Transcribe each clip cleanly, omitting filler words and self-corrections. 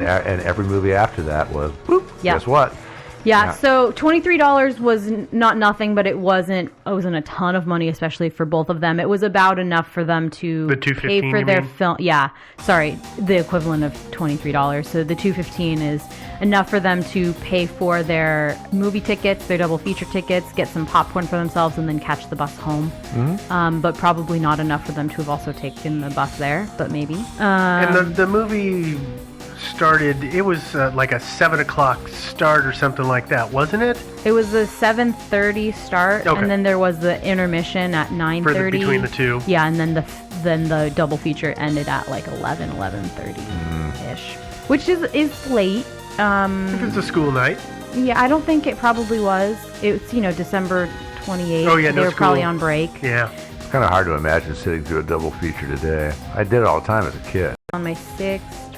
And every movie after that was, boop, guess what? Yeah, so $23 was not nothing, but it wasn't a ton of money, especially for both of them. It was about enough for them to pay for their film. Yeah, sorry, the equivalent of $23. So the $215 is enough for them to pay for their movie tickets, their double feature tickets, get some popcorn for themselves, and then catch the bus home. Mm-hmm. But probably not enough for them to have also taken the bus there, but maybe. And the movie started, it was like a 7 o'clock start or something like that, wasn't it? It was a 7:30 start, and then there was the intermission at 9:30 between the two. Yeah, and then the double feature ended at like 11:30 ish, which is late. If it's a school night. Yeah, I don't think it probably was. It's December 28th. Oh yeah, they were probably on break. Yeah, it's kind of hard to imagine sitting through a double feature today. I did it all the time as a kid.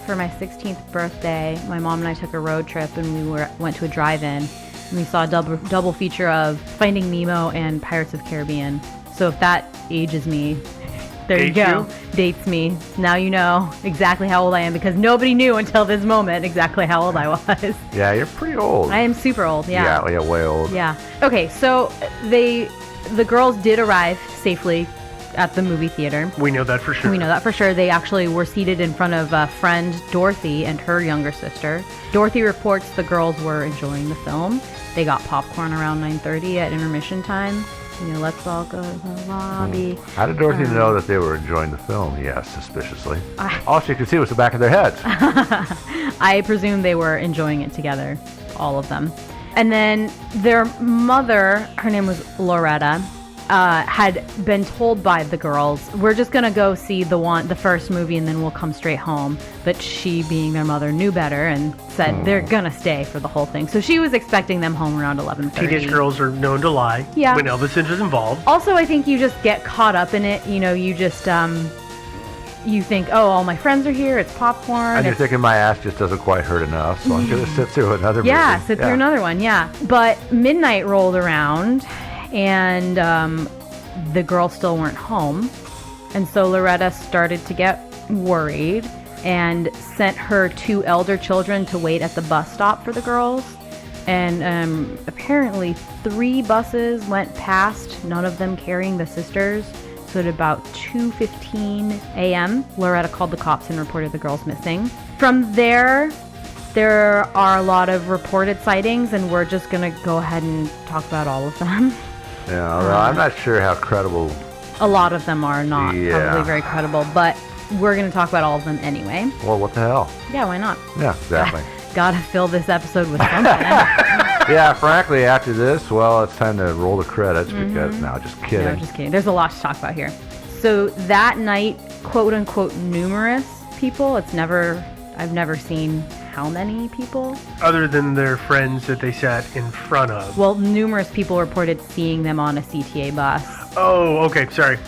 For my 16th birthday, my mom and I took a road trip, and we went to a drive-in, and we saw a double feature of Finding Nemo and Pirates of the Caribbean. So if that ages me, there you go. Dates me. Now you know exactly how old I am, because nobody knew until this moment exactly how old I was. Yeah, you're pretty old. I am super old, yeah. Yeah, way old. Yeah. Okay, so the girls did arrive safely at the movie theater. We know that for sure. They actually were seated in front of a friend, Dorothy, and her younger sister. Dorothy reports the girls were enjoying the film. They got popcorn around 9:30 at intermission time. Let's all go to the lobby. How did Dorothy know that they were enjoying the film? He asked suspiciously. All she could see was the back of their heads. I presume they were enjoying it together, all of them. And then their mother, her name was Loretta, had been told by the girls, we're just going to go see the first movie and then we'll come straight home. But she, being their mother, knew better and said they're going to stay for the whole thing. So she was expecting them home around 11:30. Teenage girls are known to lie when Elvis is involved. Also, I think you just get caught up in it. You just... you think, oh, all my friends are here, it's popcorn. And you're thinking my ass just doesn't quite hurt enough, so I'm going to sit through another movie. Yeah, sit through another one, But midnight rolled around, and the girls still weren't home. And so Loretta started to get worried and sent her 2 elder children to wait at the bus stop for the girls. And apparently 3 buses went past, none of them carrying the sisters. So at about 2:15 a.m., Loretta called the cops and reported the girls missing. From there are a lot of reported sightings, and we're just going to go ahead and talk about all of them. Yeah, well, I'm not sure how credible. A lot of them are not probably very credible, but we're going to talk about all of them anyway. Well, what the hell? Yeah, why not? Yeah, exactly. Gotta fill this episode with something. Yeah, frankly, after this, well, it's time to roll the credits because, no, just kidding. No, just kidding. There's a lot to talk about here. So that night, quote unquote, numerous people, I've never seen how many people? Other than their friends that they sat in front of. Well, numerous people reported seeing them on a CTA bus. Oh, okay, sorry.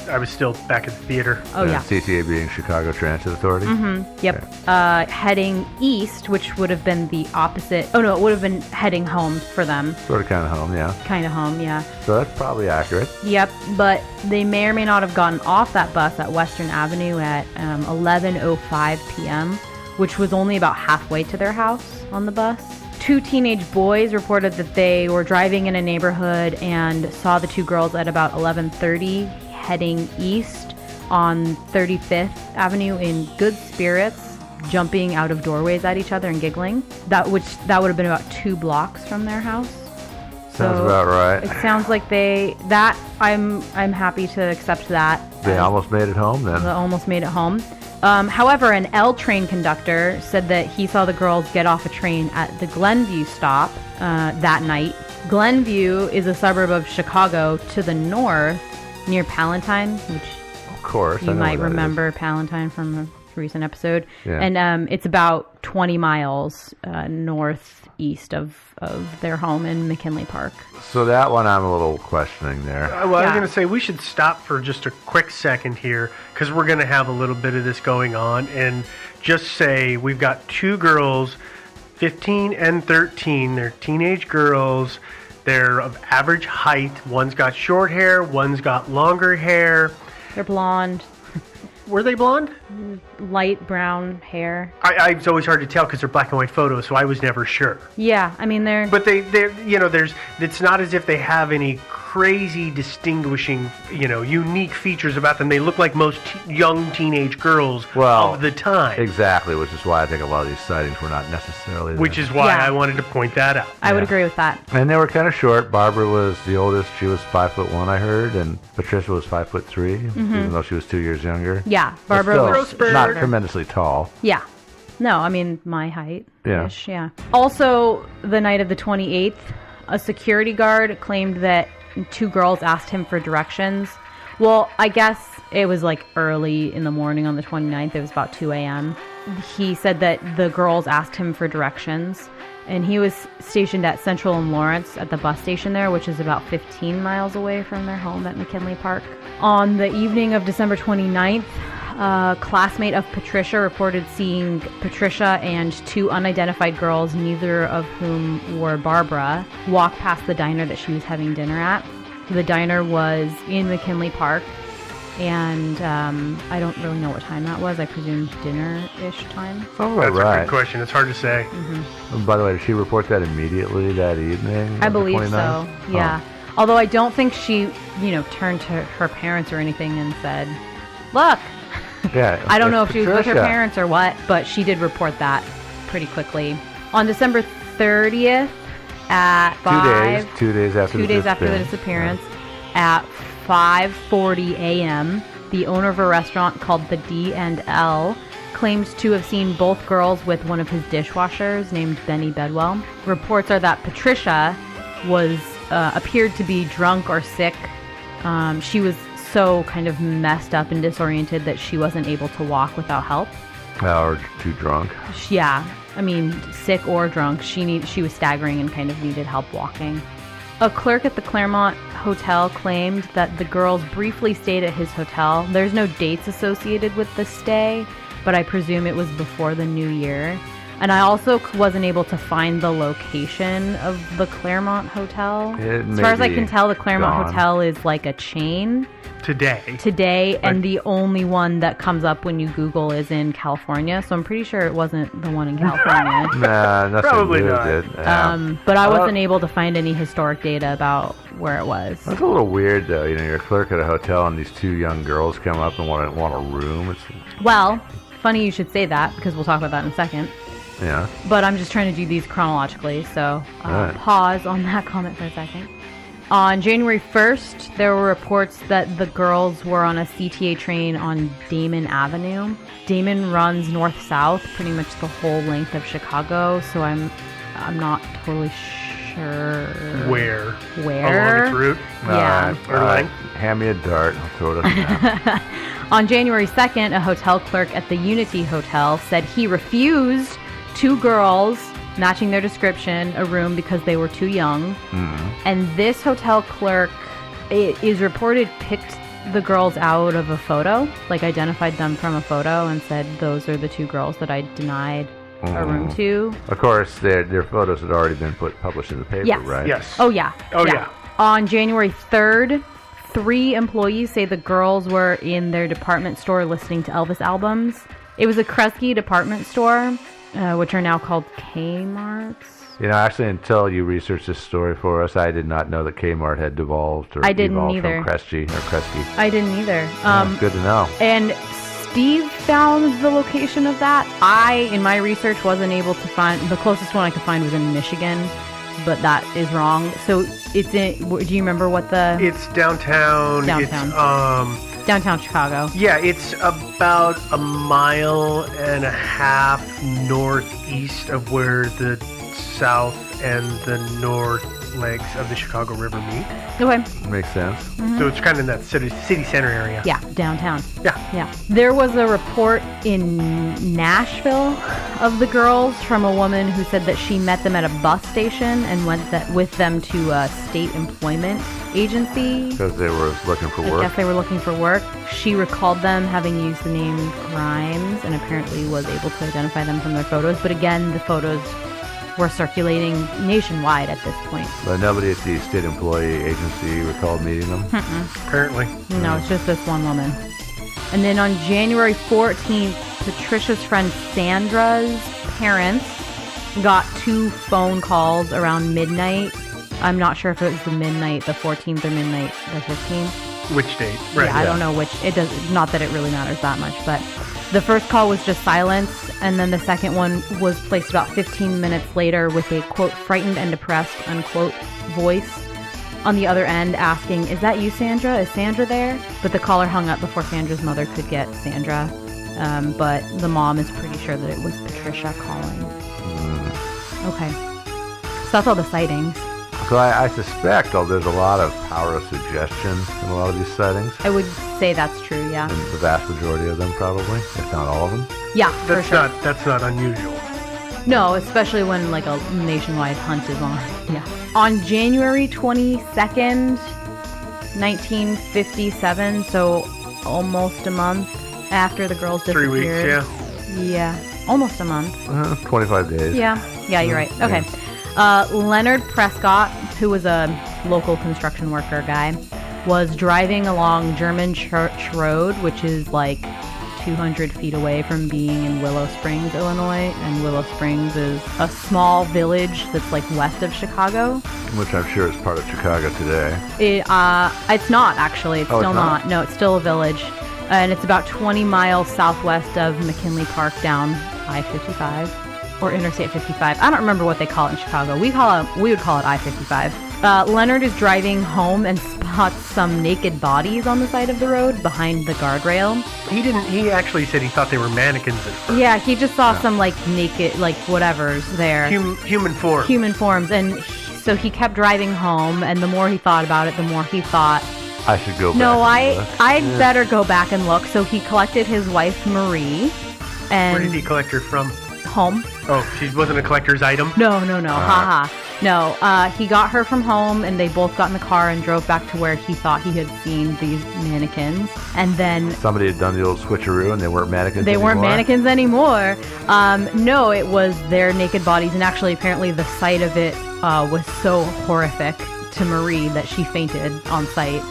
I was still back at the theater. Oh, yeah. CTA being Chicago Transit Authority? Mm-hmm. Yep. Okay. Heading east, which would have been the opposite. Oh, no, it would have been heading home for them. Sort of kind of home, yeah. Kind of home, yeah. So that's probably accurate. Yep, but they may or may not have gotten off that bus at Western Avenue at 11:05 p.m., which was only about halfway to their house on the bus. 2 teenage boys reported that they were driving in a neighborhood and saw the 2 girls at about 11:30 heading east on 35th Avenue in good spirits, jumping out of doorways at each other and giggling. That would have been about 2 blocks from their house. Sounds about right. It sounds like I'm happy to accept that. They almost made it home then. They almost made it home. However, an L train conductor said that he saw the girls get off a train at the Glenview stop that night. Glenview is a suburb of Chicago to the north, near Palatine, which of course you might remember Palatine from a recent episode. Yeah. And it's about 20 miles northeast of their home in McKinley Park. So that one I'm a little questioning there. I was going to say we should stop for just a quick second here because we're going to have a little bit of this going on, and just say we've got 2 girls, 15 and 13. They're teenage girls. They're of average height. One's got short hair. One's got longer hair. They're blonde. Were they blonde? Light brown hair. It's always hard to tell because they're black and white photos, so I was never sure. Yeah, I mean they're. But they're it's not as if they have any crazy distinguishing, unique features about them. They look like most young teenage girls of the time. Exactly, which is why I think a lot of these sightings were not necessarily there. Which is why I wanted to point that out. I would agree with that. And they were kind of short. Barbara was the oldest. She was 5'1", I heard, and Patricia was 5'3", even though she was 2 years younger. Yeah, Barbara was not tremendously tall. Yeah. No, I mean my height. Yeah. Yeah. Also, the night of the 28th, a security guard claimed that 2 girls asked him for directions. Well, I guess it was like early in the morning on the 29th. It was about 2 a.m. He said that the girls asked him for directions, and he was stationed at Central and Lawrence at the bus station there, which is about 15 miles away from their home at McKinley Park. On the evening of December 29th, a classmate of Patricia reported seeing Patricia and 2 unidentified girls, neither of whom were Barbara, walk past the diner that she was having dinner at. The diner was in McKinley Park, and I don't really know what time that was. I presume dinner-ish time. Oh, That's right. a good question. It's hard to say. By the way, did she report that immediately that evening? I believe so, yeah. Although I don't think she, turned to her parents or anything and said, look. Yeah, I don't know if she was with her Patricia. parents or what, but she did report that pretty quickly. On December 30th at 2 days after the disappearance, at 5:40 a.m., the owner of a restaurant called the D&L claimed to have seen both girls with one of his dishwashers named Benny Bedwell. Reports are that Patricia was appeared to be drunk or sick. She was so kind of messed up and disoriented that she wasn't able to walk without help. Or too drunk. Yeah, I mean, sick or drunk. She was staggering and kind of needed help walking. A clerk at the Claremont Hotel claimed that the girls briefly stayed at his hotel. There's no dates associated with the stay, but I presume it was before the new year. And I also wasn't able to find the location of the Claremont Hotel. As far as I can tell, the Claremont Hotel is like a chain. Today, and the only one that comes up when you Google is in California, so I'm pretty sure it wasn't the one in California. Nah, nothing Probably new not. did. Yeah. But I wasn't able to find any historic data about where it was. That's a little weird, though. You're a clerk at a hotel, and these 2 young girls come up and want a room. Well, funny you should say that, because we'll talk about that in a second. Yeah. But I'm just trying to do these chronologically, so Right. pause on that comment for a second. On January 1st, there were reports that the girls were on a CTA train on Damon Avenue. Damon runs north-south pretty much the whole length of Chicago, so I'm not totally sure Where? Where? Along its route? Yeah. Or length? Hand me a dart. I'll throw it on the map. On January 2nd, a hotel clerk at the Unity Hotel said he refused 2 girls matching their description a room because they were too young. And this hotel clerk, it is reported, picked the girls out of a photo, like identified them from a photo and said, those are the 2 girls that I denied a room to. Of course, their photos had already been published in the paper, Yes. right? Yes. Oh, yeah. Oh, yeah. On January 3rd, 3 employees say the girls were in their department store listening to Elvis albums. It was a Kresge department store, which are now called Kmart's. Actually, until you researched this story for us, I did not know that Kmart had devolved I didn't evolved either. from Kresge. I didn't either. It's good to know. And Steve found the location of that. I, in my research, wasn't able to find. The closest one I could find was in Michigan, but that is wrong. So it's in. Do you remember what the? It's downtown. Downtown. It's, downtown Chicago. Yeah, it's about 1.5 miles northeast of where the south and the north legs of the Chicago River meet. Okay. Makes sense. So it's kind of in that city center area. Yeah, downtown. Yeah. Yeah. There was a report in Nashville of the girls from a woman who said that she met them at a bus station and went with them to a state employment agency. Because they were looking for I work. guess they were looking for work. She recalled them having used the name Grimes and apparently was able to identify them from their photos. But again, the photos were circulating nationwide at this point. But nobody at the state employee agency recalled meeting them? Apparently. No, it's just this one woman. And then on January 14th, Patricia's friend Sandra's parents got 2 phone calls around midnight. I'm not sure if it was the midnight, the 14th, or midnight, the 15th. Which date? Right. Yeah, I don't know which. It does not that it really matters that much, but the first call was just silence, and then the second one was placed about 15 minutes later with a, quote, frightened and depressed, unquote, voice on the other end asking, "Is that you, Sandra? Is Sandra there?" But the caller hung up before Sandra's mother could get Sandra. But the mom is pretty sure that it was Patricia calling. Okay. So that's all the sightings. So I suspect there's a lot of power of suggestion in a lot of these sightings. I would say that's true, yeah. And the vast majority of them, probably, if not all of them. Yeah, for sure. That's not unusual. No, especially when like a nationwide hunt is on. Yeah. On January 22nd, 1957, so almost a month after the girls 3 disappeared. weeks, yeah. Yeah, almost a month. 25 days. Yeah, you're right. Okay. Leonard Prescott, who was a local construction worker guy, was driving along German Church Road, which is like 200 feet away from being in Willow Springs, Illinois. And Willow Springs is a small village that's like west of Chicago. Which I'm sure is part of Chicago today. It's not, actually. It's still it's not? No, it's still a village. And it's about 20 miles southwest of McKinley Park down I-55. Or Interstate 55. I don't remember what they call it in Chicago. We would call it I-55. Leonard is driving home and spots some naked bodies on the side of the road behind the guardrail. He actually said he thought they were mannequins at first. Yeah, he just saw some like naked, like whatever's there. Human form. Human forms. And so he kept driving home, and the more he thought about it, the more he thought, I should go back. No, and look. I'd better go back and look. So he collected his wife, Marie. And Where did he collect her from? Home. Oh, she wasn't a collector's item? No. Haha. No, he got her from home, and they both got in the car and drove back to where he thought he had seen these mannequins. And then somebody had done the old switcheroo, and they weren't mannequins anymore? They weren't mannequins anymore. No, it was their naked bodies, and actually, apparently, the sight of it was so horrific to Marie that she fainted on sight.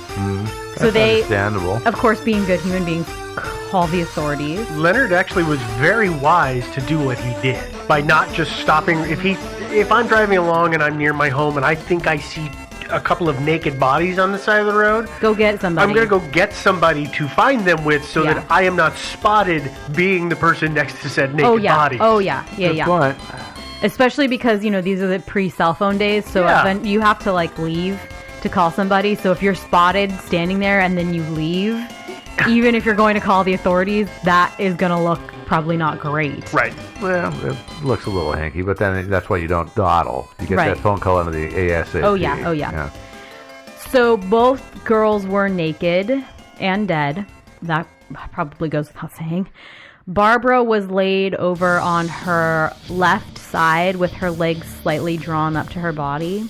So they, understandable. Of course, being good human beings, call the authorities. Leonard actually was very wise to do what he did by not just stopping. If I'm driving along and I'm near my home and I think I see a couple of naked bodies on the side of the road, go get somebody. I'm going to go get somebody to find them with so that I am not spotted being the person next to said naked bodies. Oh, yeah. Good point. Especially because, these are the pre-cell phone days, so then you have to, leave to call somebody. So if you're spotted standing there and then you leave, even if you're going to call the authorities, that is going to look probably not great. Right. Well, it looks a little hanky, but then that's why you don't dawdle. You get that phone call into the ASAP. Oh, yeah. So both girls were naked and dead. That probably goes without saying. Barbara was laid over on her left side with her legs slightly drawn up to her body.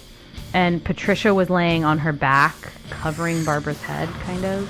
And Patricia was laying on her back, covering Barbara's head, kind of.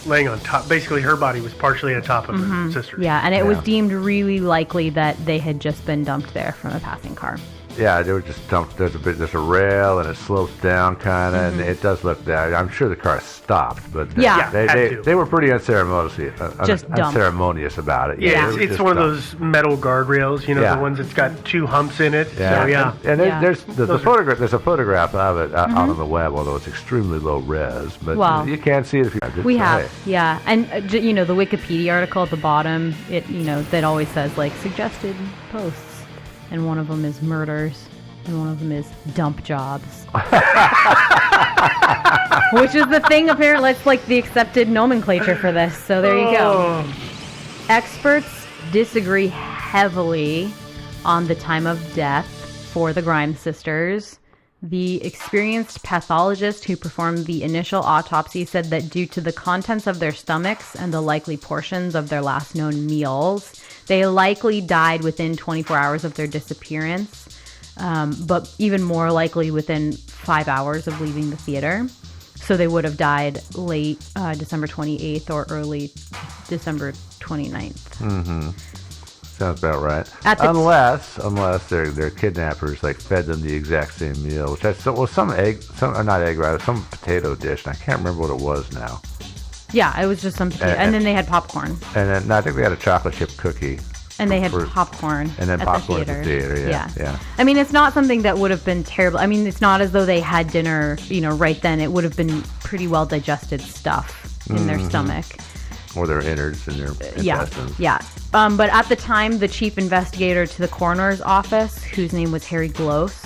Laying on top. Basically, her body was partially on top of her sister's. Yeah, and it was deemed really likely that they had just been dumped there from a passing car. Yeah, they were just dumped. There's a rail, and it slopes down kind of, and it does look that. I'm sure the car stopped, but they were pretty unceremonious about it. Yeah, it's one of those metal guardrails, the ones that's got 2 humps in it. Yeah, and there's the photograph. There's a photograph of it out on the web, although it's extremely low res. But you can't see it if you. We have, and the Wikipedia article at the bottom, that always says suggested posts. And one of them is murders, and one of them is dump jobs. Which is the thing, apparently, it's the accepted nomenclature for this. So there you go. Experts disagree heavily on the time of death for the Grimes sisters. The experienced pathologist who performed the initial autopsy said that due to the contents of their stomachs and the likely portions of their last known meals, they likely died within 24 hours of their disappearance, but even more likely within 5 hours of leaving the theater. So they would have died late December 28th or early December 29th. Mm-hmm. Sounds about right. Unless their kidnappers fed them the exact same meal, which some potato dish, and I can't remember what it was now. Yeah, it was just some potato. And then they had popcorn. And then I think they had a chocolate chip cookie. And they had popcorn. And then popcorn at the theater. Yeah. I mean, it's not something that would have been terrible. I mean, it's not as though they had dinner, right then. It would have been pretty well digested stuff in their stomach. Or their innards and their intestines. Yeah. But at the time, the chief investigator to the coroner's office, whose name was Harry Glose,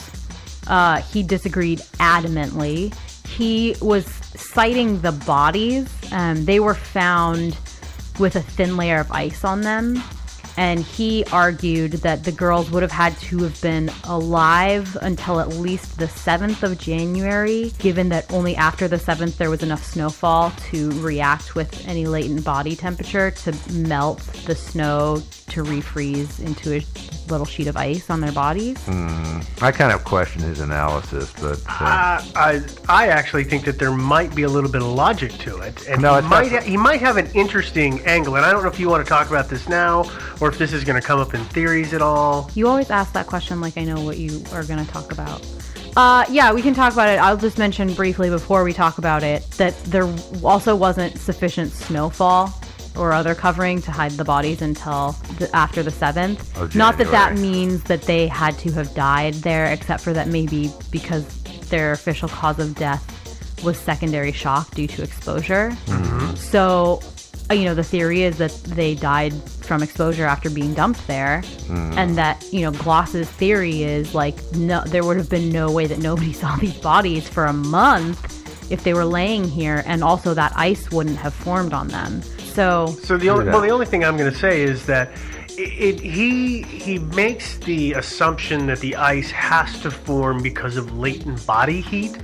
he disagreed adamantly. He was citing the bodies. They were found with a thin layer of ice on them. And he argued that the girls would have had to have been alive until at least the 7th of January, given that only after the 7th there was enough snowfall to react with any latent body temperature to melt the snow to refreeze into a little sheet of ice on their bodies. I kind of question his analysis, but... I actually think that there might be a little bit of logic to it. And he might have an interesting angle, and I don't know if you want to talk about this now, or if this is going to come up in theories at all. You always ask that question like I know what you are going to talk about. Yeah, we can talk about it. I'll just mention briefly before we talk about it that there also wasn't sufficient snowfall or other covering to hide the bodies until after the 7th. Not that means that they had to have died there, except for that maybe because their official cause of death was secondary shock due to exposure. Mm-hmm. So, the theory is that they died from exposure after being dumped there. And that, Gloss's theory is no, there would have been no way that nobody saw these bodies for a month if they were laying here, and also that ice wouldn't have formed on them. So the only thing I'm going to say is that he makes the assumption that the ice has to form because of latent body heat.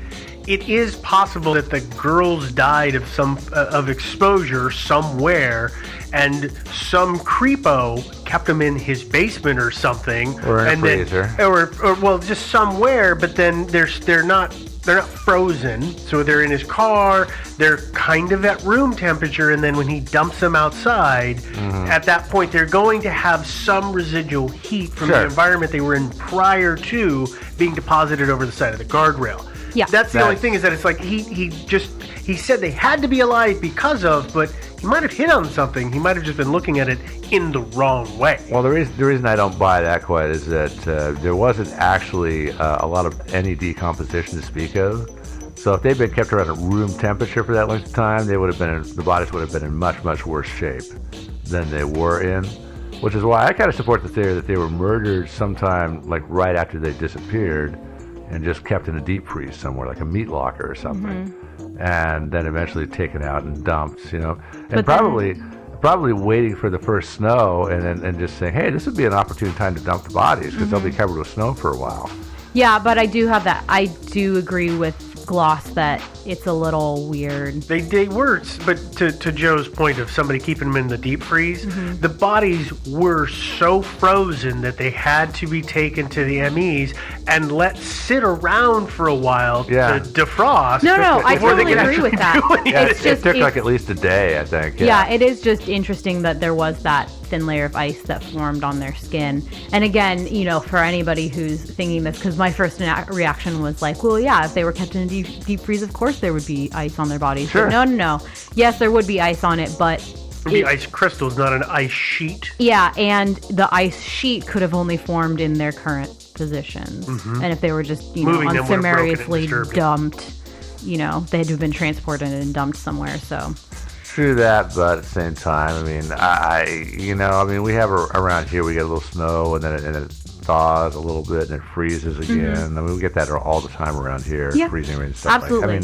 It is possible that the girls died of exposure somewhere, and some creepo kept them in his basement or something, or in a freezer, or just somewhere. But then they're not frozen, so they're in his car. They're kind of at room temperature, and then when he dumps them outside, at that point they're going to have some residual heat from the environment they were in prior to being deposited over the side of the guardrail. Yeah, that's the only thing, is that it's like he said they had to be alive because of, but he might have hit on something. He might have just been looking at it in the wrong way. Well, the reason I don't buy that quite is that there wasn't actually a lot of any decomposition to speak of. So if they'd been kept around at room temperature for that length of time, the bodies would have been in much, much worse shape than they were in. Which is why I kind of support the theory that they were murdered sometime right after they disappeared, and just kept in a deep freeze somewhere, like a meat locker or something, and then eventually taken out and dumped, and but probably waiting for the first snow, and just saying, hey, this would be an opportune time to dump the bodies because they'll be covered with snow for a while. Yeah, but I do agree with Gloss that it's a little weird. They were, but to Joe's point of somebody keeping them in the deep freeze, the bodies were so frozen that they had to be taken to the MEs and let sit around for a while to defrost. No, I totally agree with that. It took at least a day, I think. Yeah, it is just interesting that there was that thin layer of ice that formed on their skin. And again, for anybody who's thinking this, because my first reaction was like, well, yeah, if they were kept in a deep freeze, of course there would be ice on their bodies. Sure. But no. Yes, there would be ice on it, but it would be ice crystals, not an ice sheet. Yeah, and the ice sheet could have only formed in their current positions. And if they were just, unsummariously dumped, they had to have been transported and dumped somewhere, so... True that, but at the same time, we have around here, we get a little snow, and then it thaws a little bit, and it freezes again. We get that all the time around here, freezing rain and stuff. Absolutely.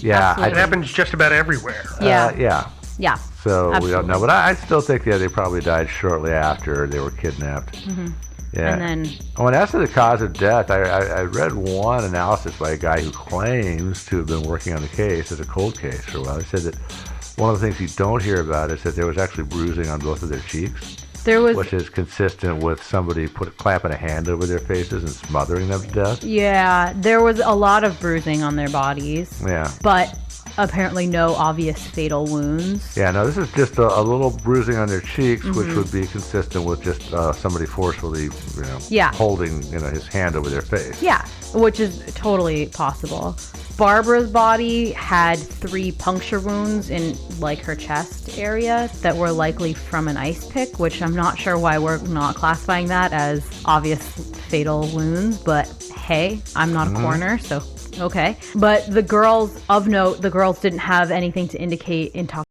It happens just about everywhere. Yeah. So absolutely. We don't know, but I still think they probably died shortly after they were kidnapped. Yeah. And then, as to the cause of death, I read one analysis by a guy who claims to have been working on the case as a cold case for a while. He said that one of the things you don't hear about is that there was actually bruising on both of their cheeks. Which is consistent with somebody clamping a hand over their faces and smothering them to death. Yeah, there was a lot of bruising on their bodies. Yeah. But apparently no obvious fatal wounds. Yeah, no, this is just a little bruising on their cheeks, which would be consistent with just somebody forcefully, holding, his hand over their face. Yeah, which is totally possible. Barbara's body had 3 puncture wounds in like her chest area that were likely from an ice pick, which I'm not sure why we're not classifying that as obvious fatal wounds, but hey, I'm not a coroner, so okay. But the girls, of note, the girls didn't have anything to indicate intoxication